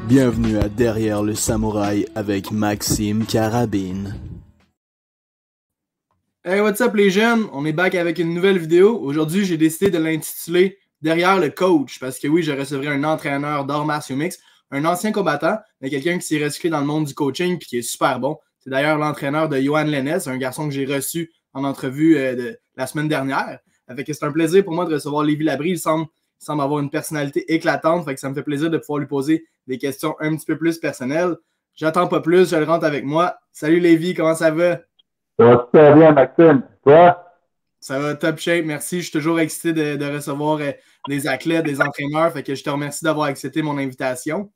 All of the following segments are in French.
Bienvenue à Derrière le Samouraï avec Maxime Carabine. Hey, what's up les jeunes? On est back avec une nouvelle vidéo. Aujourd'hui, j'ai décidé de l'intituler Derrière le coach, parce que oui, je recevrai un entraîneur d'arts martiaux mixtes, un ancien combattant, mais quelqu'un qui s'est recyclé dans le monde du coaching et qui est super bon. C'est d'ailleurs l'entraîneur de Johan Lennes, un garçon que j'ai reçu en entrevue de la semaine dernière. Fait que c'est un plaisir pour moi de recevoir Lévi Labrie. Il semble avoir une personnalité éclatante, fait que ça me fait plaisir de pouvoir lui poser des questions un petit peu plus personnelles. J'attends pas plus, je le rentre avec moi. Salut Lévi, comment ça va? Ça va super bien, Maxime. Toi? Ça va top shape, merci. Je suis toujours excité de recevoir des athlètes, des entraîneurs. Fait que je te remercie d'avoir accepté mon invitation.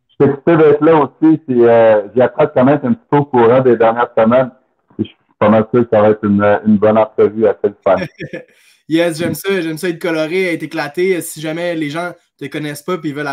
Je suis excité d'être là aussi. Puis, j'ai appris à te connaître un petit peu au courant des dernières semaines. Puis, je suis pas mal sûr que ça va être une bonne entrevue à cette fin. Yes, j'aime ça. J'aime ça être coloré, être éclaté. Si jamais les gens ne te connaissent pas et ils veulent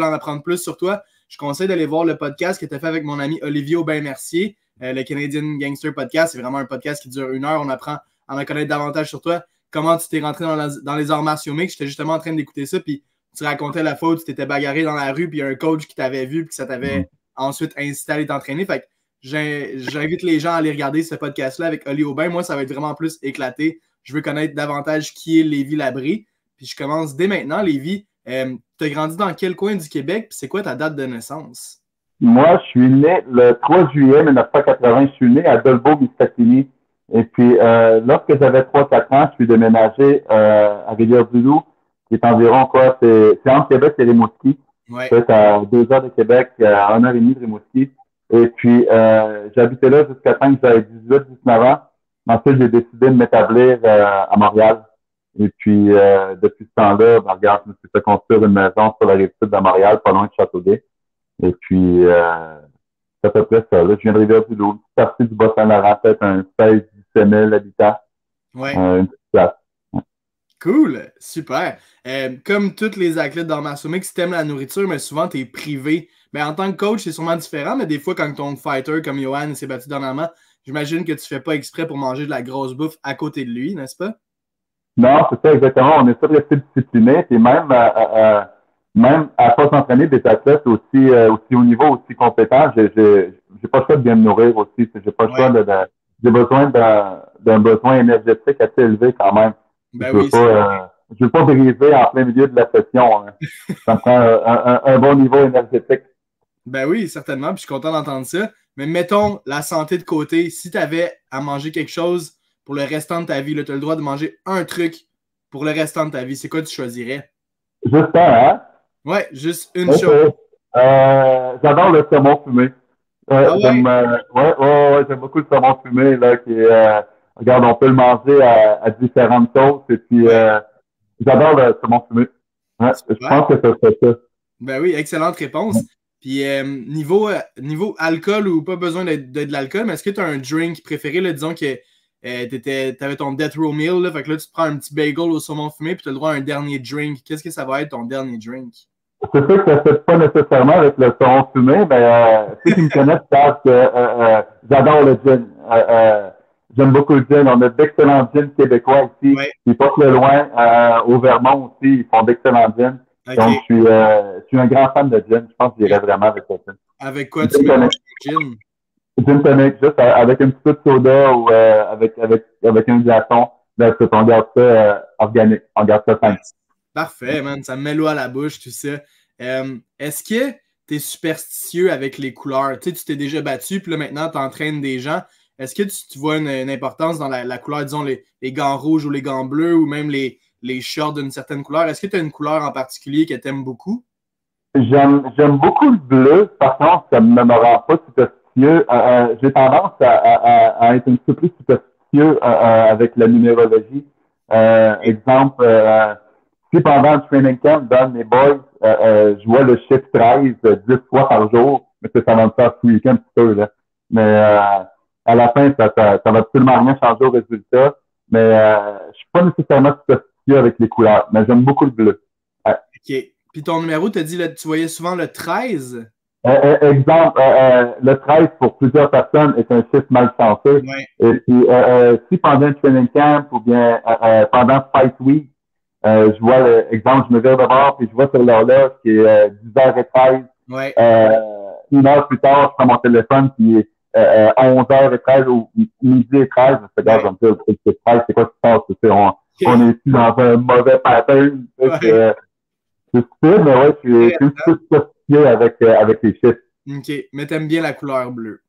en apprendre plus sur toi, je conseille d'aller voir le podcast que tu as fait avec mon ami Olivier Aubin-Mercier. Le Canadian Gangster Podcast, c'est vraiment un podcast qui dure 1 heure. On apprend à en connaître davantage sur toi. Comment tu t'es rentré dans les arts martiaux mixtes. J'étais justement en train d'écouter ça, puis tu racontais la fois où tu t'étais bagarré dans la rue, puis il y a un coach qui t'avait vu, puis ça t'avait ensuite incité à aller t'entraîner. Fait que j'invite les gens à aller regarder ce podcast-là avec Oli Aubin. Moi, ça va être vraiment plus éclaté. Je veux connaître davantage qui est Lévi Labrie. Puis je commence dès maintenant, Lévi. Tu as grandi dans quel coin du Québec? Puis c'est quoi ta date de naissance? Moi, je suis né le 3 juillet 1980. Je suis né à Dolbeau-Mistassini. Et puis, lorsque j'avais 3-4 ans, je suis déménagé à Rivière-du-Loup, qui est environ quoi? C'est entre Québec et Rimouski. Ouais. C'est à 2 heures de Québec, à 1 heure et demie de Rimouski. Et puis, j'habitais là jusqu'à temps que j'avais 18-19 ans. Ensuite, j'ai décidé de m'établir à Montréal. Et puis, depuis ce temps-là, ben, regarde, je me suis fait construire une maison sur la rive sud de Montréal, pas loin de Châteauguay. Et puis, c'est à peu près ça. Là, je viens de Rivière-du-Loup, une petite partie du Bas-Saint-Laurent, peut-être un 16-17 000 habitants. Ouais. Une petite place. Cool, super. Comme tous les athlètes d'arts martiaux mixtes, tu aimes la nourriture, mais souvent tu es privé. Mais en tant que coach, c'est sûrement différent, mais des fois, quand ton fighter comme Johan s'est battu dernièrement, j'imagine que tu fais pas exprès pour manger de la grosse bouffe à côté de lui, n'est-ce pas? Non, c'est ça, exactement. On est sûr de rester discipliné. Et même à pas s'entraîner des athlètes aussi haut niveau, aussi compétents, j'ai pas le choix de bien me nourrir aussi. J'ai pas le choix j'ai besoin d'un besoin énergétique assez élevé quand même. Ben je veux oui, je veux pas briser en plein milieu de la session. Hein. Ça me prend un bon niveau énergétique. Ben oui, certainement, puis je suis content d'entendre ça. Mais mettons la santé de côté. Si tu avais à manger quelque chose pour le restant de ta vie, tu as le droit de manger un truc pour le restant de ta vie, c'est quoi tu choisirais? Juste ça, hein? Ouais, juste une chose. J'adore le saumon fumé. Ah ouais? J'aime beaucoup le saumon fumé, là, regarde, on peut le manger à différentes sauces, et puis, j'adore le saumon fumé. Ouais, je pense que ça serait ça. Ben oui, excellente réponse. Puis, niveau alcool ou pas besoin de l'alcool, mais est-ce que tu as un drink préféré, là, disons que t'avais ton death row meal, là, fait que là, tu te prends un petit bagel au saumon fumé, puis tu as le droit à un dernier drink. Qu'est-ce que ça va être ton dernier drink? C'est sûr que ça ne fait pas nécessairement avec le saumon fumé, mais ceux qui me connaissent savent que j'adore le gin. J'aime beaucoup le gin. On a d'excellents gins québécois ici. Ouais. Ils portent le loin. Au Vermont aussi, ils font d'excellents gins. Okay. Donc, je suis un grand fan de gin. Je pense que j'irais vraiment avec ça. Avec quoi tu mélanges ton gin? Gin tonic, juste avec un petit peu de soda ou avec un glaçon. Là, on garde ça organique. On garde ça simple. Parfait, man. Ça me met l'eau à la bouche, tout ça. Est-ce que tu es superstitieux avec les couleurs? Tu sais, tu t'es déjà battu, puis là, maintenant, tu entraînes des gens. Est-ce que tu vois une importance dans la couleur, disons, les gants rouges ou les gants bleus, ou même les shorts d'une certaine couleur? Est-ce que tu as une couleur en particulier que tu aimes beaucoup? J'aime beaucoup le bleu. Par contre, ça ne me rend pas superstitieux. J'ai tendance à être un petit peu plus superstitieux avec la numérologie. Exemple, si pendant le training camp, dans mes boys, je vois le chiffre 13 10 fois par jour, mais ça va me faire tweaker un petit peu, là. Mais à la fin, ça va absolument rien changer au résultat. Mais je suis pas nécessairement superstitieux avec les couleurs, mais j'aime beaucoup le bleu. OK. Puis ton numéro, tu as dit, là, tu voyais souvent le 13? Exemple, le 13 pour plusieurs personnes est un chiffre malchanceux. Ouais. Et puis, si pendant un training camp ou bien pendant Fight Week, je vois, exemple, je me vire de bord, puis je vois sur l'horloge qui est 10h13. Ouais. 1 heure plus tard, je prends mon téléphone, puis 11h13 ou midi et 13. Je me fais, je vais me dire, c'est quoi qui se passe? On est plus dans un mauvais pattern. Ouais. C'est stupide, mais ouais, je suis un peu sophistiqué avec les chiffres. OK. Mais t'aimes bien la couleur bleue.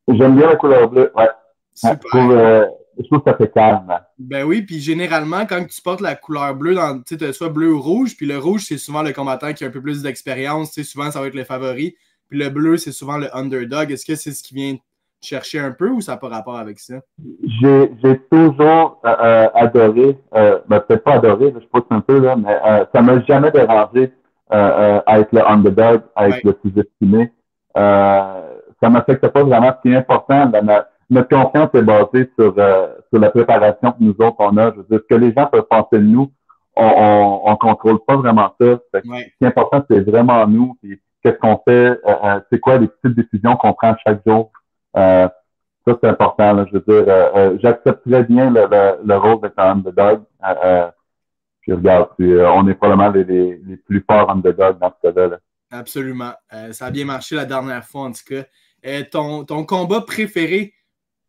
J'aime bien la couleur bleue, ouais. Super. Je trouve que ça fait calme. Ben oui, puis généralement, quand tu portes la couleur bleue, tu sais, soit bleu ou rouge, puis le rouge, c'est souvent le combattant qui a un peu plus d'expérience, tu sais, souvent ça va être le favori, puis le bleu, c'est souvent le underdog. Est-ce que c'est ce qui vient chercher un peu ou ça n'a pas rapport avec ça? J'ai toujours adoré, peut-être pas adoré, je pousse un peu, là, mais ça m'a jamais dérangé être le underdog, être le sous-estimé. Ça m'affecte pas vraiment. Ce qui est important, notre confiance est basée sur la préparation que nous autres on a. Je veux dire, ce que les gens peuvent penser de nous, on contrôle pas vraiment ça. Ce qui est important, c'est vraiment nous. Puis qu'est-ce qu'on fait, c'est quoi les petites décisions qu'on prend chaque jour. Ça, c'est important. Là. Je veux dire, j'accepte très bien le rôle d'être un underdog. Puis regarde, on est probablement les plus forts underdogs dans ce cas-là. Là. Absolument. Ça a bien marché la dernière fois, en tout cas. Ton combat préféré,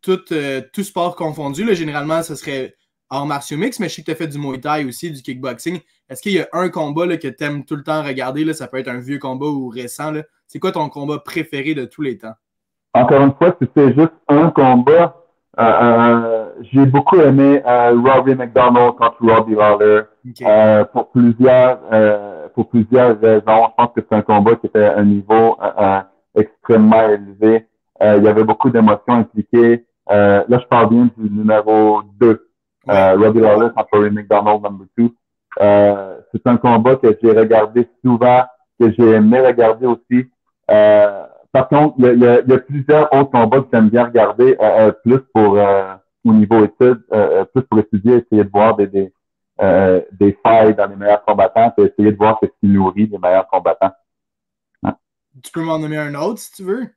tout sport confondu, là, généralement, ce serait arts martiaux mix, mais je sais que tu as fait du Muay Thai aussi, du kickboxing. Est-ce qu'il y a un combat là, que tu aimes tout le temps regarder? Là? Ça peut être un vieux combat ou récent. Là. C'est quoi ton combat préféré de tous les temps? Encore une fois, si c'est juste un combat, j'ai beaucoup aimé Robbie McDonald contre Robbie Lawler pour plusieurs raisons. Je pense que c'est un combat qui était à un niveau extrêmement élevé. Il y avait beaucoup d'émotions impliquées. Là, je parle bien du numéro 2. Robbie Lawler contre Robbie McDonald, number 2. C'est un combat que j'ai regardé souvent, que j'ai aimé regarder aussi. Par contre, il y a plusieurs autres combats que j'aime bien regarder, plus pour au niveau études, plus pour étudier, essayer de voir des failles dans les meilleurs combattants, et essayer de voir ce qui nourrit les meilleurs combattants. Hein? Tu peux m'en nommer un autre si tu veux?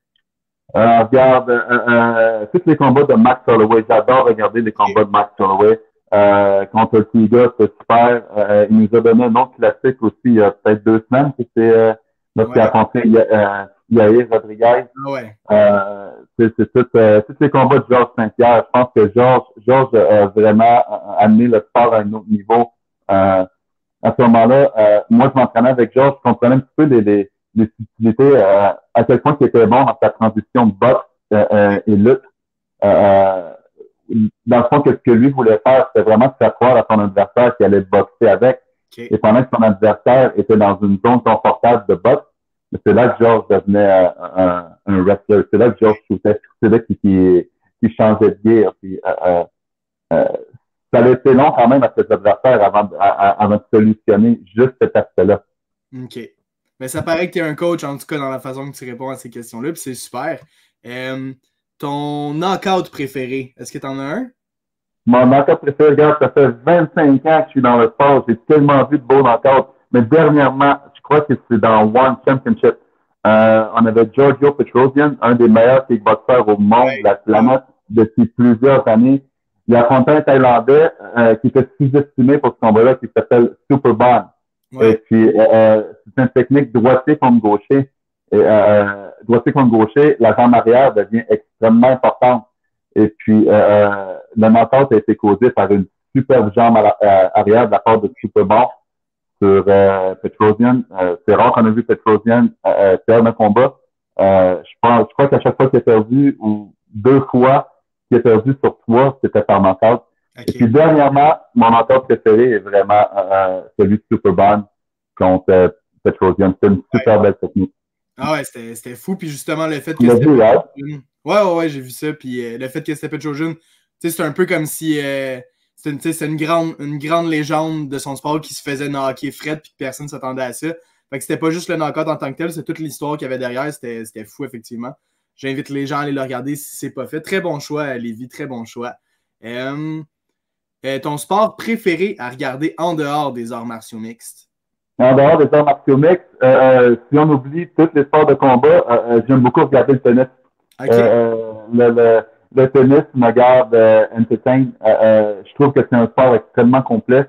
Regarde tous les combats de Max Holloway. J'adore regarder les combats de Max Holloway. Contre le Tiga, c'est super. Il nous a donné un autre classique aussi il y a peut-être 2 semaines, c'était lorsqu'il a rencontré Yair Rodriguez. C'est tous les combats de Georges Saint-Pierre. Je pense que Georges a vraiment amené le sport à un autre niveau. À ce moment-là, moi, je m'entraînais avec Georges, je comprenais un petit peu les subtilités, à quel point il était bon dans sa transition de boxe et lutte. Dans le fond, ce que lui voulait faire, c'était vraiment de faire croire à son adversaire qu'il allait boxer avec. Et pendant que son adversaire était dans une zone confortable de boxe, c'est là que Georges devenait un wrestler. C'est là que Georges shootait. C'est là qu'il changeait de gear. Puis, ça a été long quand même à cet adversaire avant de solutionner juste cet aspect-là. OK. Mais ça paraît que tu es un coach, en tout cas, dans la façon que tu réponds à ces questions-là, puis c'est super. Ton knockout préféré, est-ce que tu en as un? Mon knockout préféré, regarde, ça fait 25 ans que je suis dans le sport. J'ai tellement vu de beaux knockouts. Mais dernièrement, je crois que c'est dans One Championship. On avait Giorgio Petrosian, un des meilleurs kickboxers au monde de la planète depuis plusieurs années. Il a affronté un Thaïlandais qui était sous-estimé pour ce combat-là, qui s'appelle Superbond. Et puis, c'est une technique droitier contre gaucher. Et droitier contre gaucher, la jambe arrière devient extrêmement importante. Et puis, le knockout a été causé par une superbe jambe arrière de la part de Superbond sur Petrosian. C'est rare qu'on a vu Petrosian perdre un combat. Je crois qu'à chaque fois qu'il a perdu, ou 2 fois qu'il a perdu sur 3, c'était par knockout. Et puis dernièrement, mon knockout préféré est vraiment celui de Superbond contre Petrosian. C'est une super belle technique. Ah ouais, c'était fou. Puis justement, le fait que c'était Ouais, j'ai vu ça. Puis le fait que c'était Petrosian, c'est un peu comme si c'est une grande légende de son sport qui se faisait knocker Fred puis que personne ne s'attendait à ça. Fait que c'était pas juste le knockout en tant que tel, c'est toute l'histoire qu'il y avait derrière. C'était fou, effectivement. J'invite les gens à aller le regarder si c'est pas fait. Très bon choix, Lévi, très bon choix. Ton sport préféré à regarder en dehors des arts martiaux mixtes? En dehors des arts martiaux mixtes, si on oublie tous les sports de combat, j'aime beaucoup regarder le tennis. Le tennis me garde entertain. Je trouve que c'est un sport extrêmement complet.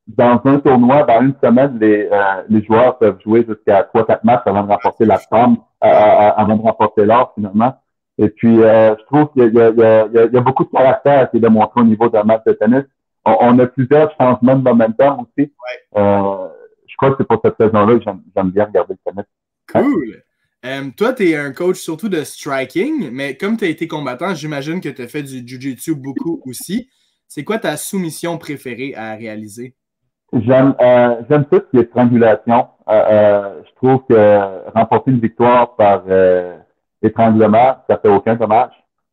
dans un tournoi, dans une semaine, les joueurs peuvent jouer jusqu'à 3-4 matchs avant de remporter la femme, avant de remporter l'or finalement. Et puis, je trouve qu'il y a beaucoup de caractère qui est démontré au niveau d'un match de tennis. On a plusieurs changements de momentum aussi. Je crois que c'est pour cette saison-là que j'aime bien regarder le tennis. Cool! Toi, tu es un coach surtout de striking, mais comme tu as été combattant, j'imagine que tu as fait du jiu-jitsu beaucoup aussi. C'est quoi ta soumission préférée à réaliser? J'aime tout ce qui est strangulation. Je trouve que remporter une victoire par étranglement, ça fait aucun dommage.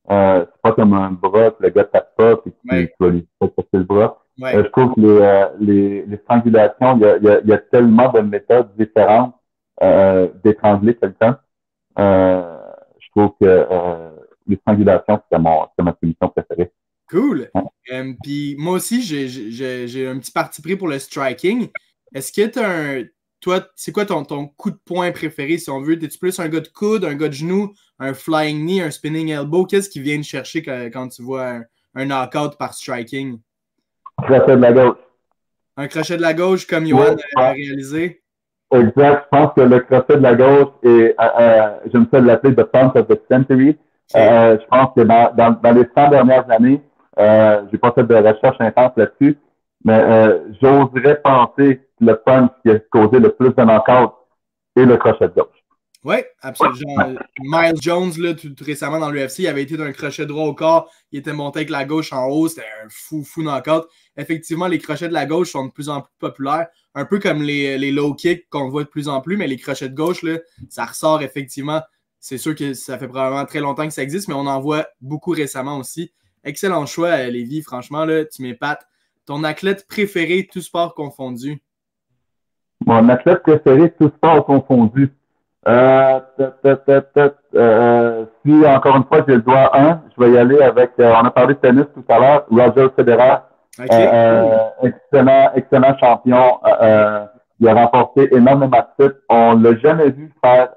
C'est pas comme un bras que le gars tape pas puis tu vas lui faire passer le bras. Je trouve que les strangulations, il y a tellement de méthodes différentes d'étrangler quelqu'un. Je trouve que les strangulations, c'est ma solution préférée. Cool. Puis moi aussi, j'ai un petit parti pris pour le striking. Est-ce que tu as toi, c'est quoi ton coup de poing préféré, si on veut? Es-tu plus un gars de coude, un gars de genou, un flying knee, un spinning elbow? Qu'est-ce qui vient te chercher quand tu vois un knockout par striking? Crochet de la gauche. Un crochet de la gauche comme Johan a réalisé? Exact. Je pense que le crochet de la gauche est, j'aime ça l'appeler the punch of the century. Je pense que dans les 100 dernières années, j'ai pas fait de recherche intense là-dessus, mais j'oserais penser que le punch qui a causé le plus de knockouts est le crochet de gauche. Oui, absolument. Miles Jones, là, tout récemment dans l'UFC, il avait été d'un crochet droit au corps, il était monté avec la gauche en haut, c'était un fou knockout. Effectivement, les crochets de la gauche sont de plus en plus populaires, un peu comme les low kicks qu'on voit de plus en plus, mais les crochets de gauche, là, ça ressort effectivement. C'est sûr que ça fait probablement très longtemps que ça existe, mais on en voit beaucoup récemment aussi. Excellent choix, Lévi, franchement, là, tu m'épates. Ton athlète préféré, tout sport confondu? Mon athlète préféré, tout sport confondu. Si encore une fois j'ai le doigt un, je vais y aller avec, on a parlé de tennis tout à l'heure, Roger Federer. Excellent champion. Il a remporté énormément de titres. On l'a jamais vu faire,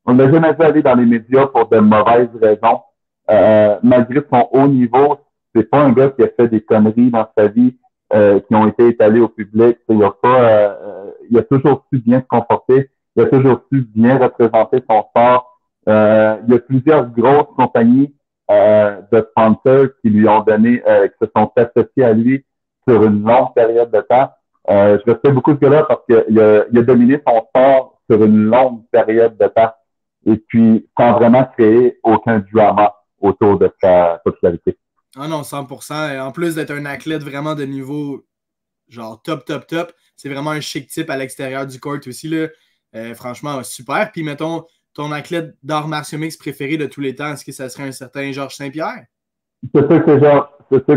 on l'a jamais vu aller dans les médias pour de mauvaises raisons. Malgré son haut niveau, c'est pas un gars qui a fait des conneries dans sa vie qui ont été étalées au public. Il a toujours su bien se comporter. Il a toujours su bien représenter son sport. Il y a plusieurs grosses compagnies de sponsors qui lui ont donné, qui se sont associés à lui sur une longue période de temps. Je respecte beaucoup ce gars-là parce qu'il a dominé son sport sur une longue période de temps et puis sans vraiment créer aucun drama autour de sa popularité. Ah non, 100%. En plus d'être un athlète vraiment de niveau genre top, c'est vraiment un chic type à l'extérieur du court aussi, là. Franchement, super. Puis mettons, ton athlète d'arts martiaux mixtes préféré de tous les temps, est-ce que ça serait un certain Georges Saint-Pierre? C'est sûr que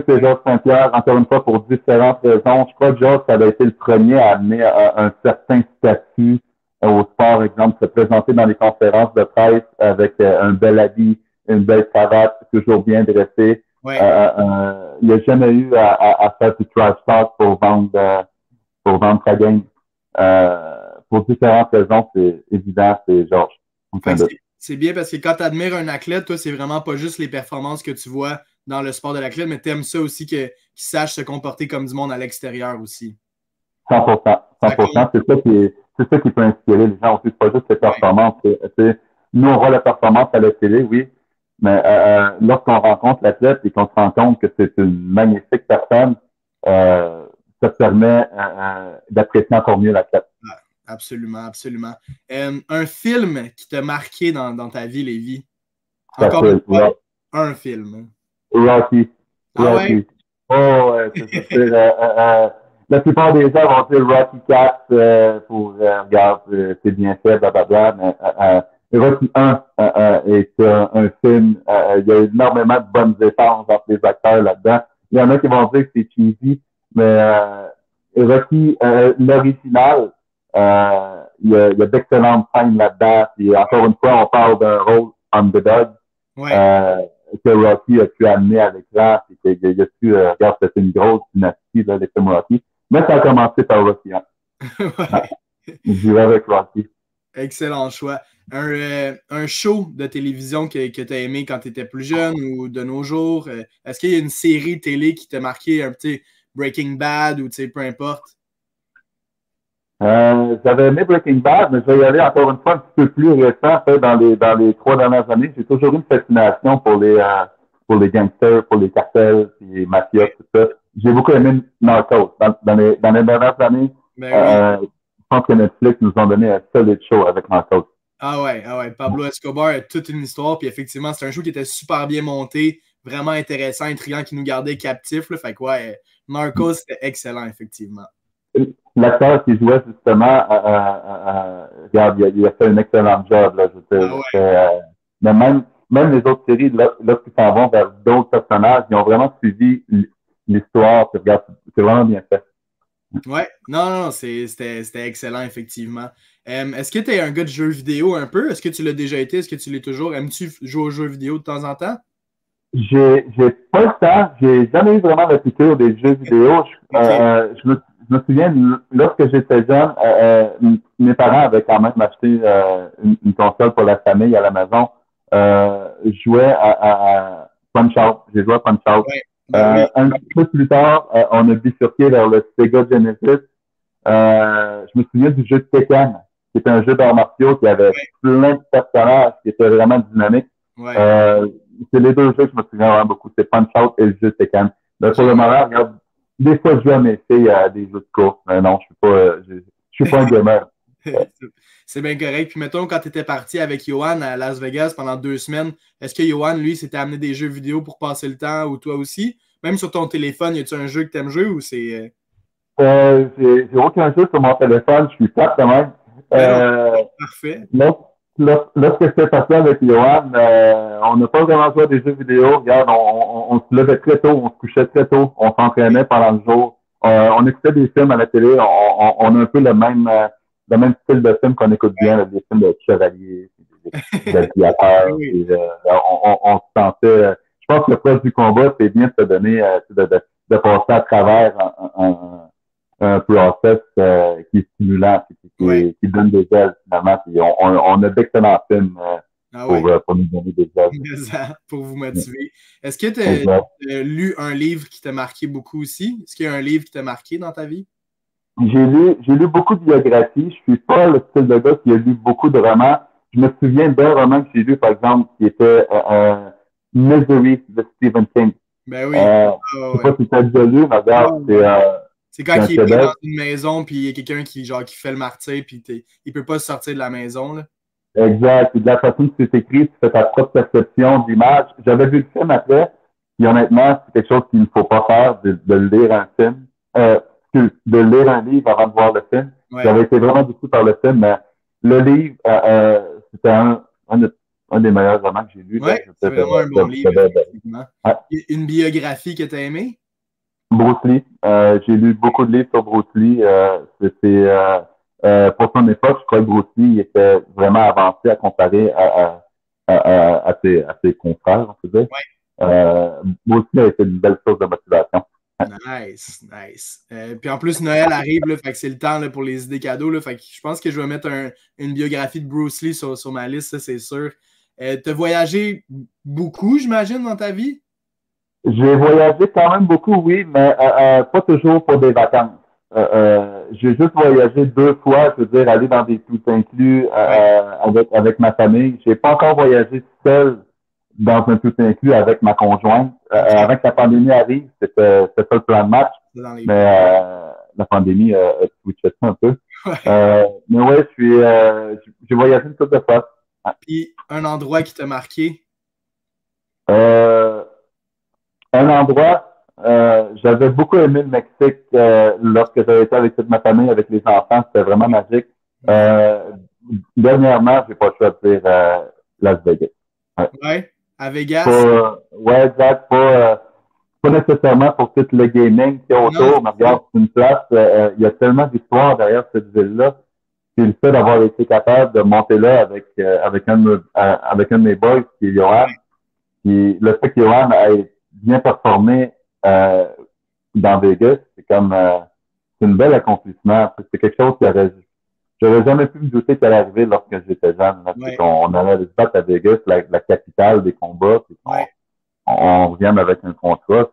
c'est Georges Saint-Pierre, encore une fois, pour différentes raisons. Je crois que Georges, ça a été le premier à amener un certain statut au sport, exemple, se présenter dans les conférences de presse avec un bel habit, une belle cravate, toujours bien dressé. Ouais. Il n'a jamais eu à faire du trash talk pour vendre sa game. Pour différentes raisons, c'est évident, c'est Georges. C'est bien parce que quand tu admires un athlète, toi, c'est vraiment pas juste les performances que tu vois dans le sport de l'athlète, mais tu aimes ça aussi qu'il sache se comporter comme du monde à l'extérieur aussi. 100%. C'est ça qui peut inspirer les gens aussi. C'est pas juste les performances. Nous, on voit la performance à la télé, oui, mais lorsqu'on rencontre l'athlète et qu'on se rend compte que c'est une magnifique personne, ça permet d'apprécier encore mieux l'athlète. Absolument. Un film qui t'a marqué dans ta vie, Lévi? Encore une fois, un film. Rocky. Ouais? Oh, la plupart des gens vont dire Rocky 4 pour regarde, c'est bien fait, blablabla, mais Rocky 1 est un film, il y a énormément de bonnes défenses entre les acteurs là-dedans. Il y en a qui vont dire que c'est cheesy, mais Rocky, l'original, il y a d'excellentes scènes là-dedans. Puis encore une fois, on parle d'un rôle underdog que Rocky a pu amener à l'écran. Puis qu'il a pu, regarde, c'était une grosse dynastie, là, les films Rocky. Mais ça a commencé par Rocky. Hein. Je dirais avec Rocky. Excellent choix. Un show de télévision que tu as aimé quand tu étais plus jeune ou de nos jours? Est-ce qu'il y a une série télé qui t'a marqué un petit, Breaking Bad ou peu importe? J'avais aimé Breaking Bad, mais je vais y aller encore une fois un petit peu plus récent. Fait, dans les 3 dernières années, j'ai toujours eu une fascination pour les gangsters, pour les cartels, puis les mafias, tout ça. J'ai beaucoup aimé Narcos. Dans les dernières années, Ben oui. je pense que Netflix nous ont donné un solide show avec Narcos. Ah ouais. Pablo Escobar a toute une histoire, puis effectivement, c'est un show qui était super bien monté, vraiment intéressant, intriguant, qui nous gardait captifs. Là, fait que ouais, Narcos, c'était excellent, effectivement. L'acteur qui jouait justement, regarde, il a fait un excellent job. Là, mais même les autres séries, lorsqu'ils s'en vont vers d'autres personnages, ils ont vraiment suivi l'histoire. Regarde, c'est vraiment bien fait. Ouais, non, c'était excellent, effectivement. Est-ce que tu es un gars de jeux vidéo un peu? Est-ce que tu l'as déjà été? Est-ce que tu l'es toujours? Aimes-tu jouer aux jeux vidéo de temps en temps? J'ai pas le temps. J'ai jamais eu vraiment la piqûre des jeux vidéo. Je me souviens, lorsque j'étais jeune, mes parents avaient quand même acheté une console pour la famille à la maison. Je jouais à Punch-Out. J'ai joué à Punch-Out. Ouais, ben oui. Un petit peu plus tard, on a bifurqué vers le Sega Genesis. Je me souviens du jeu de Tekken, qui était un jeu d'arts martiaux qui avait plein de personnages, qui était vraiment dynamique. Ouais. C'est les deux jeux que je me souviens vraiment beaucoup. C'est Punch-Out et le jeu de Tekken. Mais pour le moment, regarde, des fois, je joue à mes filles à des jeux de course. Mais non, je suis pas un gamer. C'est bien correct. Puis mettons, quand tu étais parti avec Johan à Las Vegas pendant 2 semaines, est-ce que Johan, lui, s'était amené des jeux vidéo pour passer le temps ou toi aussi? Même sur ton téléphone, y a-tu un jeu que t'aimes jouer ou c'est. J'ai aucun jeu sur mon téléphone. Je suis plate quand même. Parfait. Lorsque j'étais parti avec Johan, on n'a pas vraiment joué à des jeux vidéo. Regarde, on se levait très tôt, on se couchait très tôt, on s'entraînait pendant le jour. On écoutait des films à la télé. On a un peu le même style de film qu'on écoute bien, là, des films de chevaliers, des gladiateurs. Oui. On se sentait. Je pense que le proche du combat, c'est bien de se donner, de passer à travers un process qui est stimulant, qui donne des ailes finalement. Puis on a d'excellents films pour nous donner des ailes. Pour vous motiver. Est-ce que tu as lu un livre qui t'a marqué beaucoup aussi? Est-ce qu'il y a un livre qui t'a marqué dans ta vie? J'ai lu beaucoup de biographies. Je suis pas le style de gars qui a lu beaucoup de romans. Je me souviens d'un roman que j'ai lu, par exemple, qui était Misery de Stephen King. Ben oui. Je sais pas si tu as déjà lu, mais regarde, c'est quand il est pris dans une maison, puis il y a quelqu'un qui fait le martyr, puis il peut pas sortir de la maison. Là. Exact. Et de la façon que c'est écrit, tu fais ta propre perception d'image. J'avais vu le film après, et honnêtement, c'est quelque chose qu'il ne faut pas faire, de lire un film. De lire un livre avant de voir le film. Ouais. J'avais été vraiment déçu par le film, mais le livre, c'était un des meilleurs romans que j'ai lu. Oui, c'est vraiment un bon livre, effectivement. Une biographie que tu as aimée? Bruce Lee. J'ai lu beaucoup de livres sur Bruce Lee. Pour son époque, je crois que Bruce Lee était vraiment avancé à comparer à ses confrères, on peut dire. Ouais. Bruce Lee a été une belle source de motivation. Nice. Puis en plus, Noël arrive, là, fait que c'est le temps là, pour les idées cadeaux. Là, fait que je pense que je vais mettre une biographie de Bruce Lee sur ma liste, ça, c'est sûr. Tu as voyagé beaucoup, j'imagine, dans ta vie? J'ai voyagé quand même beaucoup, oui, mais pas toujours pour des vacances. J'ai juste voyagé 2 fois, je veux dire, aller dans des tout inclus avec ma famille. J'ai pas encore voyagé seul dans un tout inclus avec ma conjointe. Avant que la pandémie arrive, c'était ça le plan de match. Mais la pandémie a switché ça un peu. Mais ouais, j'ai voyagé une couple de fois. Puis un endroit qui t'a marqué? Un endroit, j'avais beaucoup aimé le Mexique lorsque j'avais été avec toute ma famille, avec les enfants. C'était vraiment magique. Dernièrement, j'ai pas le choix de dire Las Vegas. Ouais, à Vegas? Ouais, exact. Pas nécessairement pour tout le gaming qu'il y a autour, mais regarde, c'est une place, il y a tellement d'histoire derrière cette ville-là. Puis le fait d'avoir été capable de monter là avec un de mes boys, qui est Johan. Puis le fait que Johan ait bien performé dans Vegas, c'est une belle accomplissement. C'est quelque chose j'aurais jamais pu me douter qu'elle allait arriver lorsque j'étais jeune. On allait se battre à Vegas, la capitale des combats, puis on revient avec un contrat.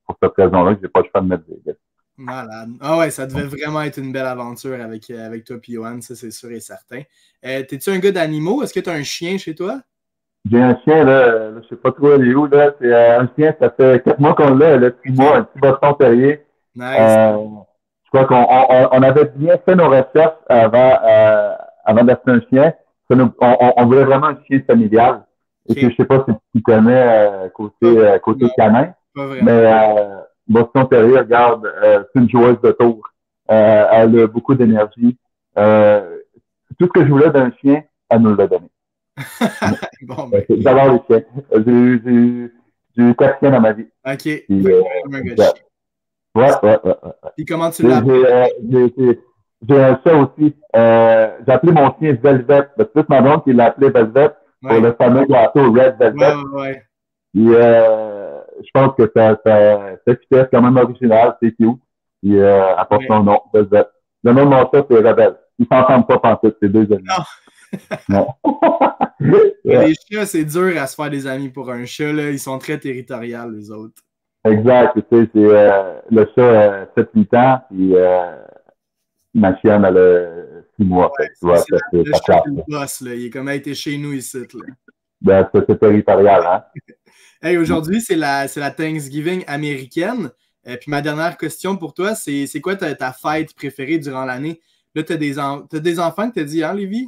Pour cette raison-là que j'ai pas le choix de mettre Vegas. Malade. Ah ouais, ça devait vraiment être une belle aventure avec toi et Johan, ça c'est sûr et certain. T'es-tu un gars d'animaux? Est-ce que tu as un chien chez toi? J'ai un chien, là, je sais pas trop il est où, là. C'est un chien, ça fait 4 mois qu'on l'a, 6 mois, un petit Boston terrier. Nice. Je crois qu'on avait bien fait nos recherches avant d'acheter un chien. On voulait vraiment un chien familial. Et Okay. puis, je sais pas si tu connais côté canin. Pas vraiment. Mais Boston Terrier, regarde, c'est une joueuse de tour. Elle a beaucoup d'énergie. Tout ce que je voulais d'un chien, elle nous l'a donné. Bon, ben. J'adore les chiens. J'ai eu 4 chiens dans ma vie. OK. Puis, Comme un gars de chien. ouais. Puis comment tu l'as J'ai un chat aussi. J'ai appelé mon chien Velvet. C'est plus ma blonde qui l'a appelé Velvet pour le fameux gâteau Red Velvet. Ouais. Puis, je pense que cette pièce quand même originale, c'est cute. Puis, apporte son nom, Velvet. Le nom de mon chat, c'est Rebelle. Ils s'entendent pas pantoute, c'est 2 amis. Non. Les chats, c'est dur à se faire des amis pour un chat, là. Ils sont très territoriaux, les autres. Exact. Tu sais, c'est le chat 7-8 ans, puis ma chienne, elle a 6 mois. Ouais, tu vois, le chat, classe, c'est le boss, là. Il est comme elle était chez nous ici, là. Ben, c'est territorial, hein? Hey, aujourd'hui, c'est la Thanksgiving américaine. Puis ma dernière question pour toi, c'est quoi ta fête préférée durant l'année? Là, t'as des enfants que t'as dit, hein, Lévi?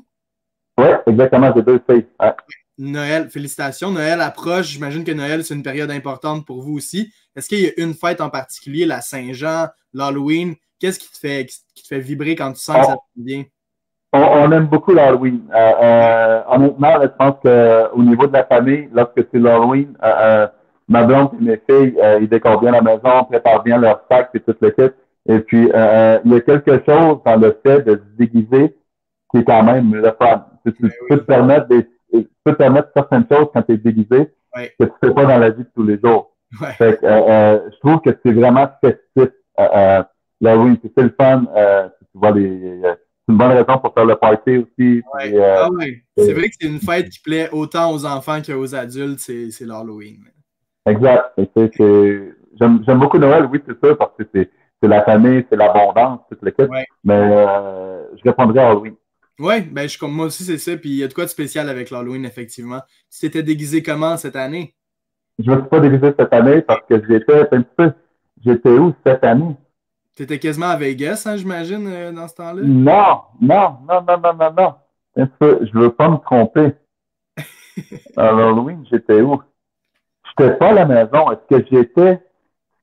Oui, exactement, j'ai 2 filles. Ouais. Noël, félicitations. Noël approche. J'imagine que Noël, c'est une période importante pour vous aussi. Est-ce qu'il y a une fête en particulier, la Saint-Jean, l'Halloween? Qu'est-ce qui te fait vibrer quand tu sens que ça te vient? On aime beaucoup l'Halloween. Honnêtement, là, je pense qu'au niveau de la famille, lorsque c'est l'Halloween, ma blonde et mes filles, ils décorent bien la maison, préparent bien leur sac et tout le kit. Et puis, il y a quelque chose dans le fait de se déguiser qui est quand même le fun. Tu peux te permettre certaines choses quand tu es déguisé que tu ne fais pas dans la vie de tous les jours. Ouais. Fait que, je trouve que c'est vraiment festif. L'Halloween, c'est le fun. Tu vois, c'est une bonne raison pour faire le party aussi. Ouais. Puis, ouais. C'est vrai que c'est une fête qui plaît autant aux enfants qu'aux adultes, c'est l'Halloween. Exact. J'aime beaucoup Noël, oui, c'est ça, parce que c'est la famille, c'est l'abondance, tout le kit. Ouais. Mais je répondrais à Halloween. Oui, ben moi aussi, c'est ça. Puis il y a de quoi de spécial avec l'Halloween, effectivement. Tu t'étais déguisé comment cette année? Je me suis pas déguisé cette année parce que j'étais où cette année? Tu étais quasiment à Vegas, hein, j'imagine, dans ce temps-là? Non. Je veux pas me tromper. À Halloween, j'étais où? J'étais pas à la maison. Est-ce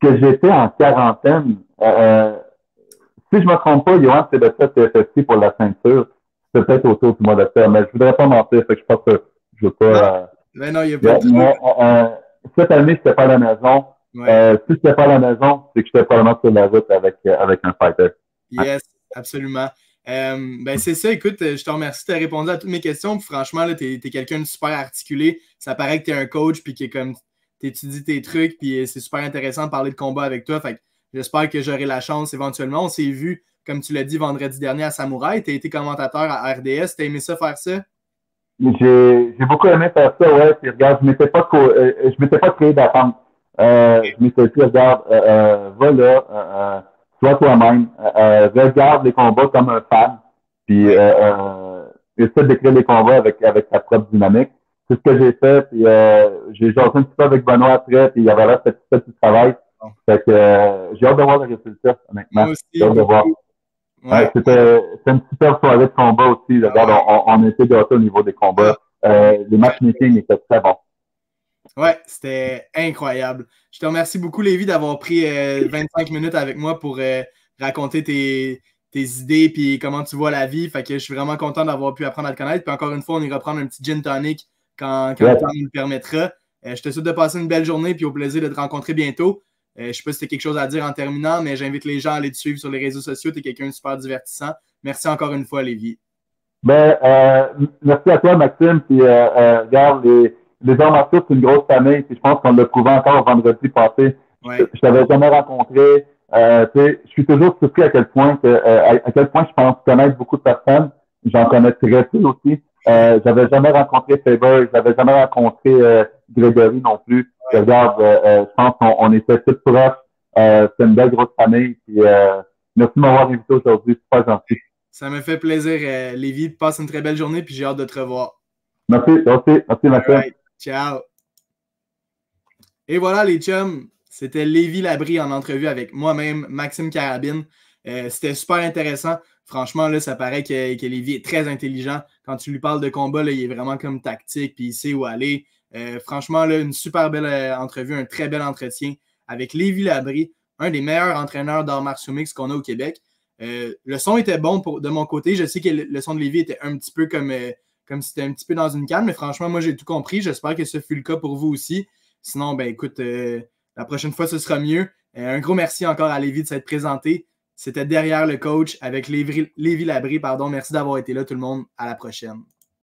que j'étais en quarantaine? Si je me trompe pas, Johan, c'est le fait TFSC pour la ceinture. C'est peut-être autour du mois d'octobre, mais je voudrais pas mentir, fait que je pense que je veux pas. Mais non, il n'y a pas de cette année, j'étais pas à la maison. Ouais. Si j'étais pas à la maison, c'est que j'étais probablement sur la route avec un fighter. Yes, absolument. Ben c'est ça, écoute, je te remercie, tu as répondu à toutes mes questions. Puis franchement, tu es quelqu'un de super articulé. Ça paraît que tu es un coach, puis que comme tu étudies tes trucs, puis c'est super intéressant de parler de combat avec toi. Fait que j'espère que j'aurai la chance éventuellement. On s'est vu, comme tu l'as dit, vendredi dernier à Samouraï. Tu as été commentateur à RDS. Tu as aimé ça faire ça? J'ai beaucoup aimé faire ça, ouais. Puis regarde, je m'étais pas créé d'attente. Je m'étais dit, regarde, va là, sois toi-même, regarde les combats comme un fan, puis essaie d'écrire les combats avec ta propre dynamique. C'est ce que j'ai fait, puis j'ai joué un petit peu avec Benoît après, puis il avait l'air satisfait du travail. Fait que j'ai hâte de voir le résultat, honnêtement. Moi aussi. J'ai hâte de voir. Ouais, c'était une super soirée de combat aussi. Regarde, on était gâtés au niveau des combats. Les matchmaking étaient très bons. Ouais, c'était incroyable. Je te remercie beaucoup, Lévi, d'avoir pris 25 minutes avec moi pour raconter tes idées et comment tu vois la vie. Fait que je suis vraiment content d'avoir pu apprendre à te connaître. Puis encore une fois, on ira prendre un petit gin tonic quand le temps nous le permettra. Je te souhaite de passer une belle journée et au plaisir de te rencontrer bientôt. Je ne sais pas si tu as quelque chose à dire en terminant, mais j'invite les gens à aller te suivre sur les réseaux sociaux. Tu es quelqu'un de super divertissant. Merci encore une fois, Lévi. Ben, merci à toi, Maxime. Puis, regarde, les arts martiaux, c'est une grosse famille. Puis, je pense qu'on l'a prouvé encore vendredi passé. Ouais. Je t'avais jamais rencontré. Je suis toujours surpris à quel point je pense connaître beaucoup de personnes. J'en connais très peu aussi. J'avais jamais rencontré Faber. J'avais jamais rencontré Grégory non plus. Ouais. Regarde, je pense qu'on était tous proches. C'est une belle grosse famille. Puis, merci de m'avoir invité aujourd'hui. C'est pas gentil. Ça me fait plaisir, Lévi. Passe une très belle journée, puis j'ai hâte de te revoir. Merci, merci, Maxime. Right. Ciao. Et voilà, les chums. C'était Lévi Labrie en entrevue avec moi-même, Maxime Carabine. C'était super intéressant. Franchement, là, ça paraît que Lévi est très intelligent. Quand tu lui parles de combat, là, il est vraiment comme tactique, puis il sait où aller. Franchement, là, une super belle entrevue, un très bel entretien avec Lévi Labrie, un des meilleurs entraîneurs d'arts martiaux mixtes qu'on a au Québec. Le son était bon de mon côté. Je sais que le son de Lévi était un petit peu comme si c'était un petit peu dans une canne, mais franchement, moi, j'ai tout compris. J'espère que ce fut le cas pour vous aussi. Sinon, ben écoute, la prochaine fois, ce sera mieux. Un gros merci encore à Lévi de s'être présenté. C'était Derrière le coach avec Lévi Labrie. Merci d'avoir été là, tout le monde. À la prochaine.